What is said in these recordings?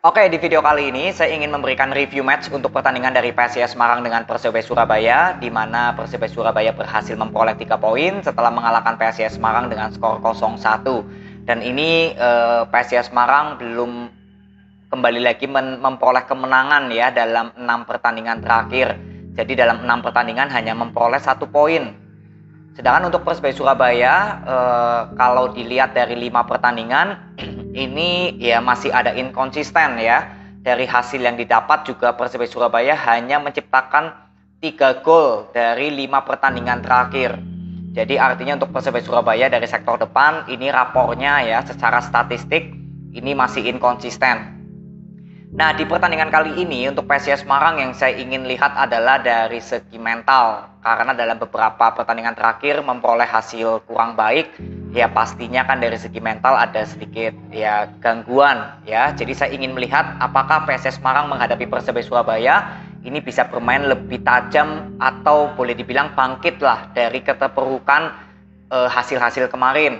Oke, di video kali ini saya ingin memberikan review match untuk pertandingan dari PSIS Semarang dengan Persebaya Surabaya, di mana Persebaya Surabaya berhasil memperoleh 3 poin setelah mengalahkan PSIS Semarang dengan skor 0-1. Dan ini PSIS Semarang belum kembali lagi memperoleh kemenangan ya dalam 6 pertandingan terakhir. Jadi dalam 6 pertandingan hanya memperoleh 1 poin. Sedangkan untuk Persebaya Surabaya, kalau dilihat dari 5 pertandingan, ini ya masih ada inkonsisten ya. Dari hasil yang didapat juga Persebaya Surabaya hanya menciptakan 3 gol dari 5 pertandingan terakhir. Jadi artinya untuk Persebaya Surabaya dari sektor depan, ini rapornya ya secara statistik ini masih inkonsisten. Nah, di pertandingan kali ini untuk PSIS Semarang yang saya ingin lihat adalah dari segi mental. Karena dalam beberapa pertandingan terakhir memperoleh hasil kurang baik, ya pastinya kan dari segi mental ada sedikit ya gangguan ya. Jadi saya ingin melihat apakah PSIS Semarang menghadapi Persebaya Surabaya ini bisa bermain lebih tajam atau boleh dibilang bangkit lah dari keterpurukan hasil-hasil kemarin.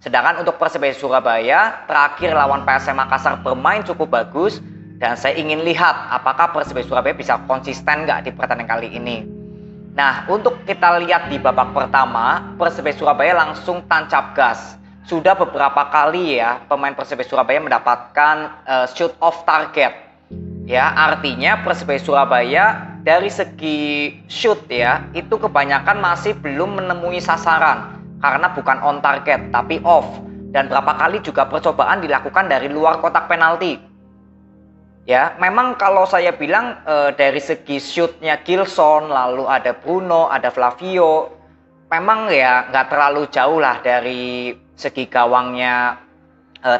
Sedangkan untuk Persebaya Surabaya terakhir lawan PSM Makassar bermain cukup bagus. Dan saya ingin lihat apakah Persebaya Surabaya bisa konsisten nggak di pertandingan kali ini. Nah, untuk kita lihat di babak pertama, Persebaya Surabaya langsung tancap gas. Sudah beberapa kali ya pemain Persebaya Surabaya mendapatkan shoot off target. Ya, artinya Persebaya Surabaya dari segi shoot ya, itu kebanyakan masih belum menemui sasaran. Karena bukan on target, tapi off. Dan berapa kali juga percobaan dilakukan dari luar kotak penalti. Ya, memang kalau saya bilang dari segi shootnya Gilson, lalu ada Bruno, ada Flavio, memang ya nggak terlalu jauh lah dari segi gawangnya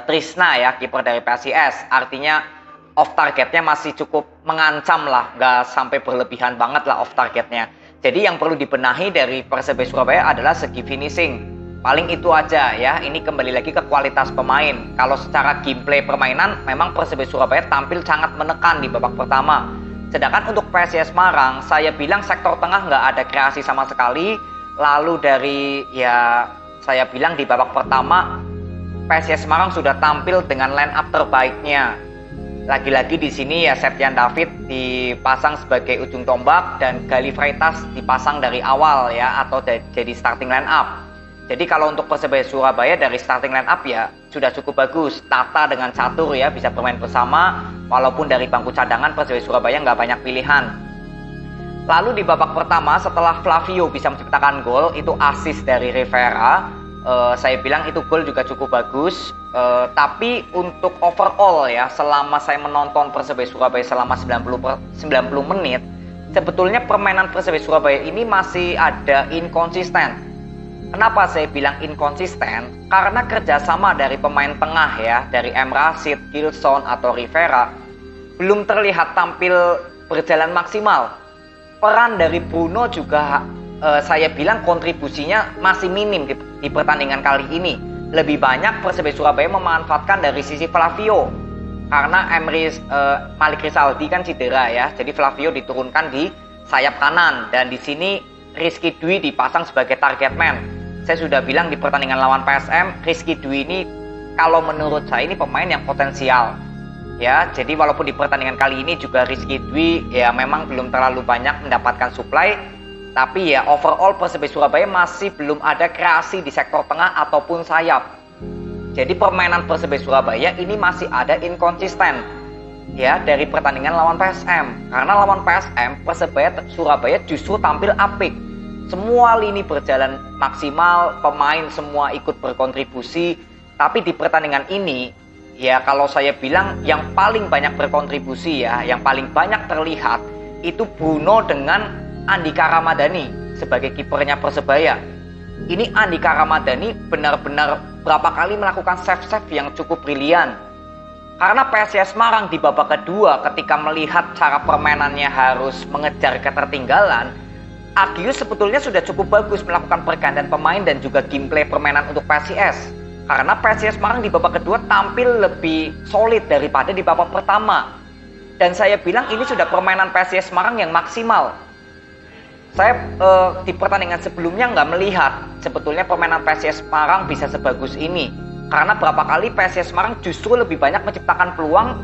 Trisna ya, kiper dari PSIS. Artinya off targetnya masih cukup mengancam lah, nggak sampai berlebihan banget lah off targetnya. Jadi yang perlu dibenahi dari Persebaya Surabaya adalah segi finishing. Paling itu aja ya, ini kembali lagi ke kualitas pemain. Kalau secara gameplay permainan, memang Persebaya Surabaya tampil sangat menekan di babak pertama. Sedangkan untuk PSIS Semarang, saya bilang sektor tengah nggak ada kreasi sama sekali. Lalu dari ya, saya bilang di babak pertama, PSIS Semarang sudah tampil dengan line up terbaiknya. Lagi-lagi di sini ya Septian David dipasang sebagai ujung tombak dan Gali Freitas dipasang dari awal ya, atau jadi starting line up. Jadi kalau untuk Persebaya Surabaya dari starting line up ya sudah cukup bagus. Tata dengan catur ya bisa bermain bersama. Walaupun dari bangku cadangan Persebaya Surabaya nggak banyak pilihan. Lalu di babak pertama setelah Flavio bisa menciptakan gol, itu assist dari Rivera. Saya bilang itu gol juga cukup bagus. Tapi untuk overall ya selama saya menonton Persebaya Surabaya selama 90 menit, sebetulnya permainan Persebaya Surabaya ini masih ada inkonsisten. Kenapa saya bilang inkonsisten? Karena kerjasama dari pemain tengah ya, dari M. Rashid, Gilson, atau Rivera belum terlihat tampil berjalan maksimal. Peran dari Bruno juga saya bilang kontribusinya masih minim di pertandingan kali ini. Lebih banyak Persebaya Surabaya memanfaatkan dari sisi Flavio. Karena Malik Rizaldi kan cedera ya, jadi Flavio diturunkan di sayap kanan. Dan di sini Rizky Dwi dipasang sebagai target man. Saya sudah bilang di pertandingan lawan PSM, Rizky Dwi ini kalau menurut saya ini pemain yang potensial. Ya, jadi walaupun di pertandingan kali ini juga Rizky Dwi ya memang belum terlalu banyak mendapatkan supply, tapi ya overall Persebaya Surabaya masih belum ada kreasi di sektor tengah ataupun sayap. Jadi permainan Persebaya Surabaya ini masih ada inkonsisten. Ya, dari pertandingan lawan PSM. Karena lawan PSM, Persebaya Surabaya justru tampil apik. Semua lini berjalan maksimal, pemain semua ikut berkontribusi. Tapi di pertandingan ini, ya kalau saya bilang yang paling banyak berkontribusi ya, yang paling banyak terlihat, itu Bruno dengan Andika Ramadhani sebagai kipernya Persebaya. Ini Andika Ramadhani benar-benar berapa kali melakukan save-save yang cukup brilian. Karena PSIS Semarang di babak kedua ketika melihat cara permainannya harus mengejar ketertinggalan, Agius sebetulnya sudah cukup bagus melakukan pergantian pemain dan juga gameplay permainan untuk PSIS. Karena PSIS Semarang di babak kedua tampil lebih solid daripada di babak pertama. Dan saya bilang ini sudah permainan PSIS Semarang yang maksimal. Saya di pertandingan sebelumnya nggak melihat sebetulnya permainan PSIS Semarang bisa sebagus ini. Karena berapa kali PSIS Semarang justru lebih banyak menciptakan peluang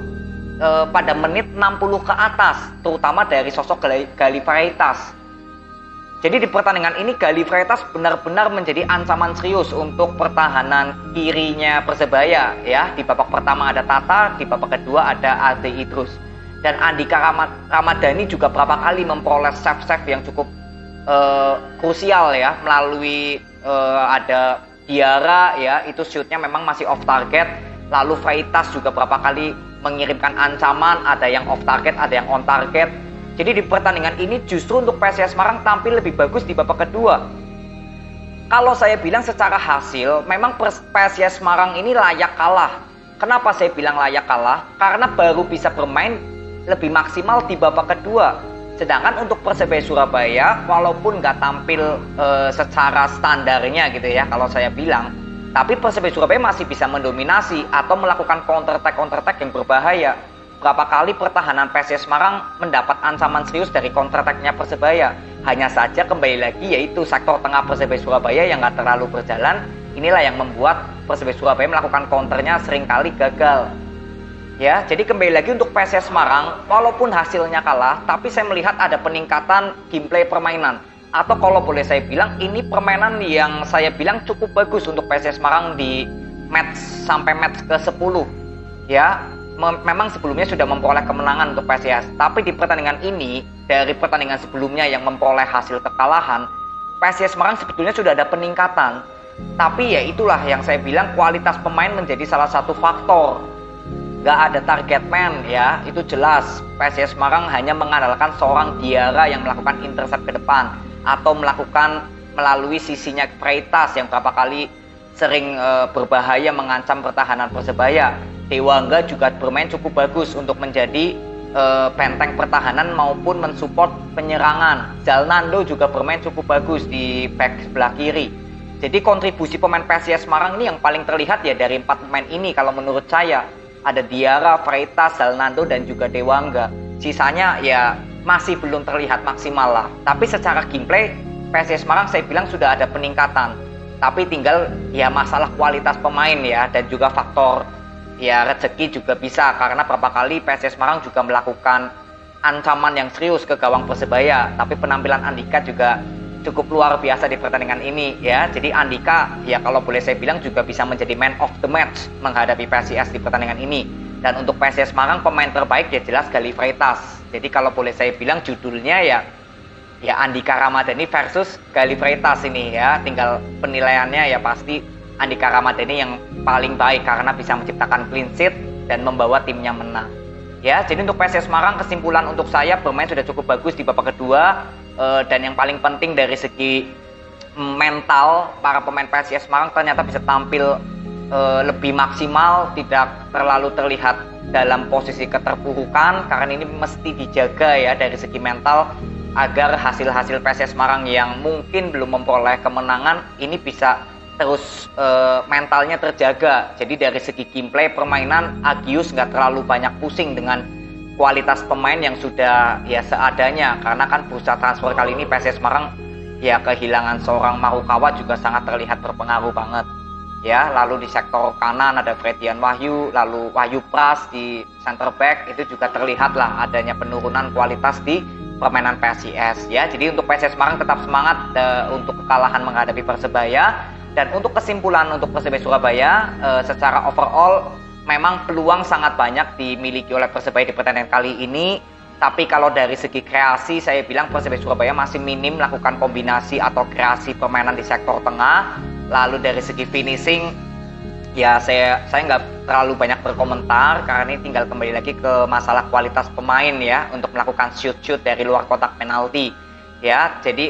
pada menit 60 ke atas, terutama dari sosok Gali Freitas. Jadi di pertandingan ini Gali Freitas benar-benar menjadi ancaman serius untuk pertahanan kirinya Persebaya ya. Di babak pertama ada Tata, di babak kedua ada Ade Idrus. Dan Andika Ramadhani juga berapa kali memperoleh save-save yang cukup krusial ya, melalui ada Diarra ya, itu shootnya memang masih off target. Lalu Freitas juga berapa kali mengirimkan ancaman, ada yang off target, ada yang on target. Jadi di pertandingan ini justru untuk PSIS Semarang tampil lebih bagus di babak kedua. Kalau saya bilang secara hasil, memang PSIS Semarang ini layak kalah. Kenapa saya bilang layak kalah? Karena baru bisa bermain lebih maksimal di babak kedua. Sedangkan untuk Persebaya Surabaya, walaupun nggak tampil secara standarnya gitu ya, kalau saya bilang, tapi Persebaya Surabaya masih bisa mendominasi atau melakukan counter attack yang berbahaya. Berapa kali pertahanan PSIS Semarang mendapat ancaman serius dari counter attack-nya Persebaya. Hanya saja kembali lagi yaitu sektor tengah Persebaya Surabaya yang nggak terlalu berjalan. Inilah yang membuat Persebaya Surabaya melakukan counternya seringkali gagal. Ya, jadi kembali lagi untuk PSIS Semarang, walaupun hasilnya kalah, tapi saya melihat ada peningkatan gameplay permainan. Atau kalau boleh saya bilang, ini permainan yang saya bilang cukup bagus untuk PSIS Semarang di match sampai match ke-10. Ya, memang sebelumnya sudah memperoleh kemenangan untuk PSIS, tapi di pertandingan ini, dari pertandingan sebelumnya yang memperoleh hasil kekalahan, PSIS Semarang sebetulnya sudah ada peningkatan. Tapi ya itulah yang saya bilang, kualitas pemain menjadi salah satu faktor. Gak ada target man ya, itu jelas. PSIS Semarang hanya mengandalkan seorang Diarra yang melakukan intercept ke depan atau melakukan melalui sisinya Freitas yang berapa kali sering berbahaya mengancam pertahanan Persebaya. Dewangga juga bermain cukup bagus untuk menjadi benteng pertahanan maupun mensupport penyerangan. Zalnando juga bermain cukup bagus di back sebelah kiri. Jadi kontribusi pemain PSIS Semarang ini yang paling terlihat ya dari 4 pemain ini kalau menurut saya. Ada Diarra, Freitas, Zalnando, dan juga Dewangga. Sisanya ya masih belum terlihat maksimal lah. Tapi secara gameplay, PSIS Semarang saya bilang sudah ada peningkatan. Tapi tinggal ya masalah kualitas pemain ya, dan juga faktor ya rezeki juga bisa. Karena beberapa kali PSIS Semarang juga melakukan ancaman yang serius ke gawang Persebaya. Tapi penampilan Andika juga cukup luar biasa di pertandingan ini ya. Jadi Andika ya kalau boleh saya bilang juga bisa menjadi man of the match menghadapi PSIS di pertandingan ini. Dan untuk PSIS Semarang pemain terbaik ya jelas Gali Freitas. Jadi kalau boleh saya bilang judulnya ya Andika Ramadhani versus Gali Freitas ini ya. Tinggal penilaiannya ya pasti Andika Ramadhani yang paling baik karena bisa menciptakan clean sheet dan membawa timnya menang. Ya, jadi untuk PSIS Semarang kesimpulan untuk saya bermain sudah cukup bagus di babak kedua. Dan yang paling penting dari segi mental para pemain PSIS Semarang ternyata bisa tampil lebih maksimal, tidak terlalu terlihat dalam posisi keterpurukan karena ini mesti dijaga ya dari segi mental agar hasil-hasil PSIS Semarang yang mungkin belum memperoleh kemenangan ini bisa terus mentalnya terjaga. Jadi dari segi gameplay permainan Agius nggak terlalu banyak pusing dengan kualitas pemain yang sudah ya seadanya karena kan bursa transfer kali ini PSIS Semarang ya kehilangan seorang Marukawa juga sangat terlihat berpengaruh banget ya. Lalu di sektor kanan ada Fredian Wahyu, lalu Wahyu Pras di center back itu juga terlihat lah adanya penurunan kualitas di permainan PSIS ya. Jadi untuk PSIS Semarang tetap semangat untuk kekalahan menghadapi Persebaya. Dan untuk kesimpulan untuk Persebaya Surabaya secara overall memang peluang sangat banyak dimiliki oleh Persebaya di pertandingan kali ini. Tapi kalau dari segi kreasi saya bilang Persebaya Surabaya masih minim melakukan kombinasi atau kreasi permainan di sektor tengah. Lalu dari segi finishing ya saya nggak terlalu banyak berkomentar karena ini tinggal kembali lagi ke masalah kualitas pemain ya untuk melakukan shoot dari luar kotak penalti. Ya, jadi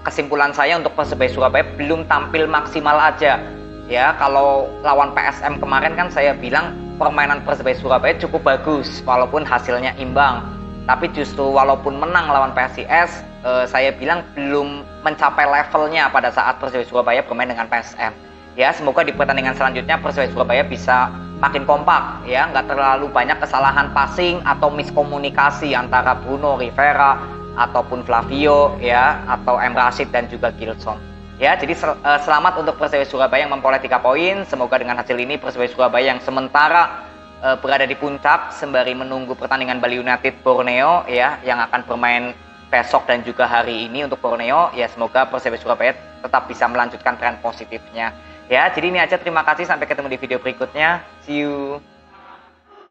kesimpulan saya untuk Persebaya Surabaya belum tampil maksimal aja. Ya, kalau lawan PSM kemarin kan saya bilang permainan Persebaya Surabaya cukup bagus walaupun hasilnya imbang. Tapi justru walaupun menang lawan PSIS, saya bilang belum mencapai levelnya pada saat Persebaya Surabaya bermain dengan PSM. Ya, semoga di pertandingan selanjutnya Persebaya Surabaya bisa makin kompak ya, nggak terlalu banyak kesalahan passing atau miskomunikasi antara Bruno Rivera ataupun Flavio ya atau M. Rashid dan juga Gilson. Ya, jadi selamat untuk Persebaya Surabaya yang memperoleh 3 poin. Semoga dengan hasil ini Persebaya Surabaya yang sementara berada di puncak sembari menunggu pertandingan Bali United Borneo ya yang akan bermain besok dan juga hari ini untuk Borneo. Ya semoga Persebaya Surabaya tetap bisa melanjutkan tren positifnya. Ya, jadi ini aja, terima kasih, sampai ketemu di video berikutnya. See you.